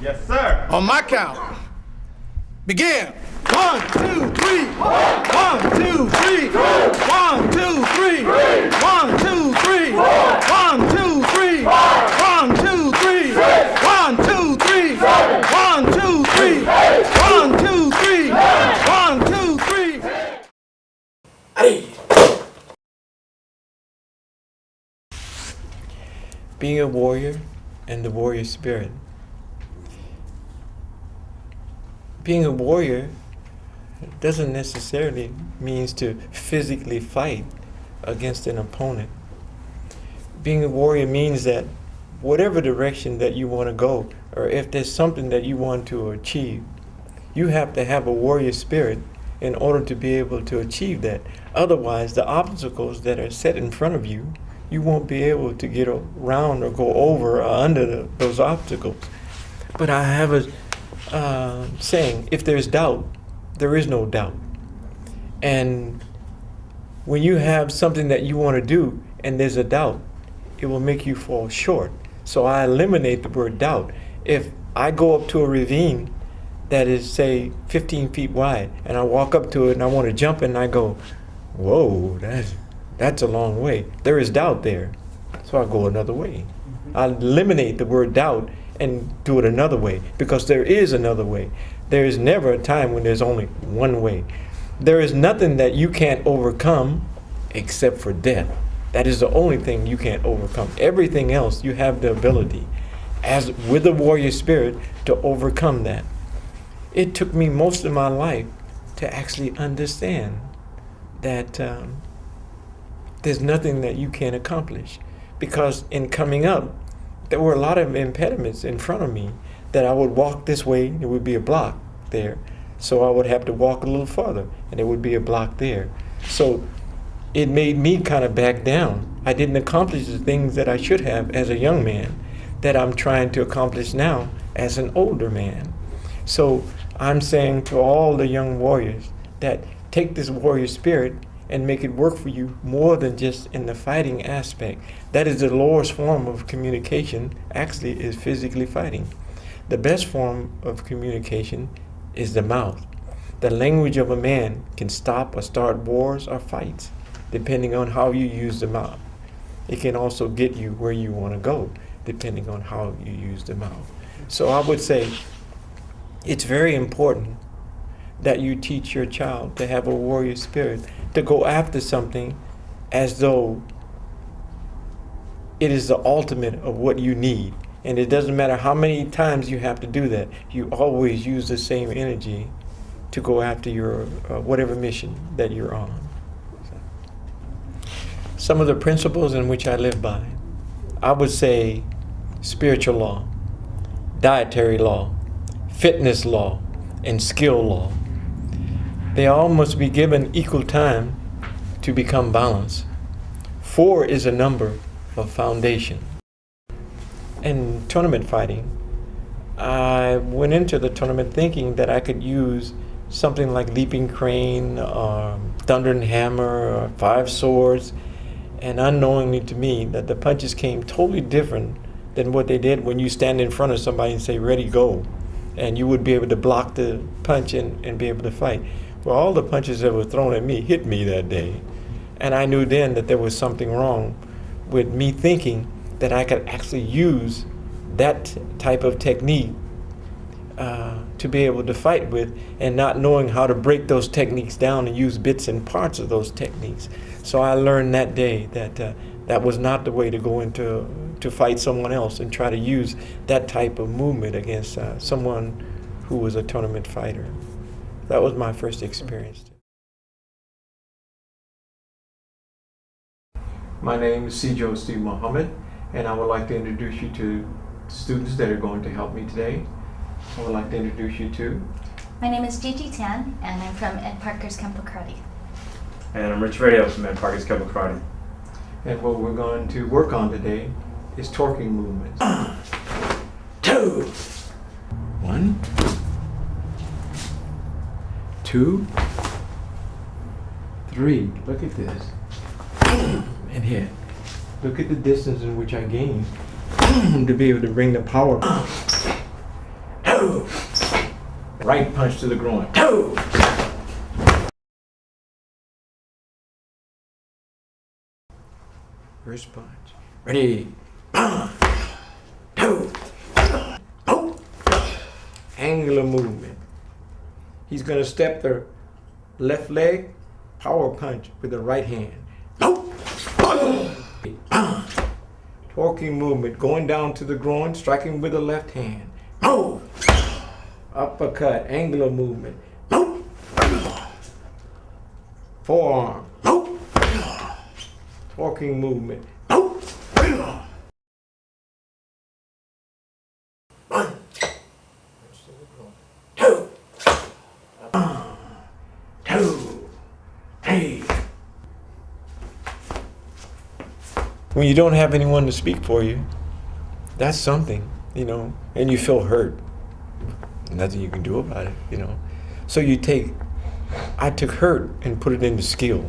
Yes, sir. On my count, begin. 1, 2, 3. 1, 2, 3. 1, 2, 3. 1, 2, 3. 1, 2, 3. 1, 2, 3. 1, 2, 3. 1, 2, 3. 1, 2, 3. 1, 2, 3. Hey. Being a warrior and the warrior spirit. Being a warrior doesn't necessarily means to physically fight against an opponent. Being a warrior means that whatever direction that you want to go, or if there's something that you want to achieve, you have to have a warrior spirit in order to be able to achieve that. Otherwise, the obstacles that are set in front of you, you won't be able to get around or go over or under those obstacles. But I have a saying, if there's doubt, there is no doubt. And when you have something that you want to do and there's a doubt, it will make you fall short. So I eliminate the word doubt. If I go up to a ravine that is, say, 15 feet wide, and I walk up to it and I want to jump and I go, whoa, that's a long way. There is doubt there. So I go another way. I eliminate the word doubt and do it another way, because there is another way. There is never a time when there's only one way. There is nothing that you can't overcome except for death. That is the only thing you can't overcome. Everything else, you have the ability, as with the warrior spirit, to overcome that. It took me most of my life to actually understand that there's nothing that you can't accomplish. Because in coming up, there were a lot of impediments in front of me that I would walk this way, there would be a block there. So I would have to walk a little further, and there would be a block there. So it made me kind of back down. I didn't accomplish the things that I should have as a young man that I'm trying to accomplish now as an older man. So I'm saying to all the young warriors that take this warrior spirit and make it work for you more than just in the fighting aspect. That is the lowest form of communication, actually, is physically fighting. The best form of communication is the mouth. The language of a man can stop or start wars or fights, depending on how you use the mouth. It can also get you where you want to go, depending on how you use the mouth. So I would say it's very important that you teach your child to have a warrior spirit, to go after something as though it is the ultimate of what you need. And it doesn't matter how many times you have to do that. You always use the same energy to go after your whatever mission that you're on. Some of the principles in which I live by, I would say spiritual law, dietary law, fitness law, and skill law. They all must be given equal time to become balanced. 4 is a number of foundation. In tournament fighting, I went into the tournament thinking that I could use something like leaping crane, or thunder and hammer, or 5 swords, and unknowingly to me that the punches came totally different than what they did when you stand in front of somebody and say, ready, go. And you would be able to block the punch and be able to fight. Well, all the punches that were thrown at me hit me that day. And I knew then that there was something wrong with me thinking that I could actually use that type of technique to be able to fight with, and not knowing how to break those techniques down and use bits and parts of those techniques. So I learned that day that that was not the way to go into to fight someone else and try to use that type of movement against someone who was a tournament fighter. That was my first experience. My name is Sijo Steve Muhammad, and I would like to introduce you to students that are going to help me today. I would like to introduce you to... My name is Gigi Tan, and I'm from Ed Parker's Kempo Karate. And I'm Rich Radio from Ed Parker's Kempo Karate. And what we're going to work on today is torquing movements. 2. 1, 2, 3. Look at this. And hit. Look at the distance in which I gained to be able to bring the power. right punch to the groin. Two. Wrist punch. Ready. 1, 2. Oh. Angular movement. He's going to step the left leg, power punch with the right hand. Torquing movement, going down to the groin, striking with the left hand. Uppercut, angular movement. Forearm. Torquing movement. 1, 2. 1, 2, 3. When you don't have anyone to speak for you, that's something, you know, and you feel hurt. Nothing you can do about it, you know. So I took hurt and put it into skill.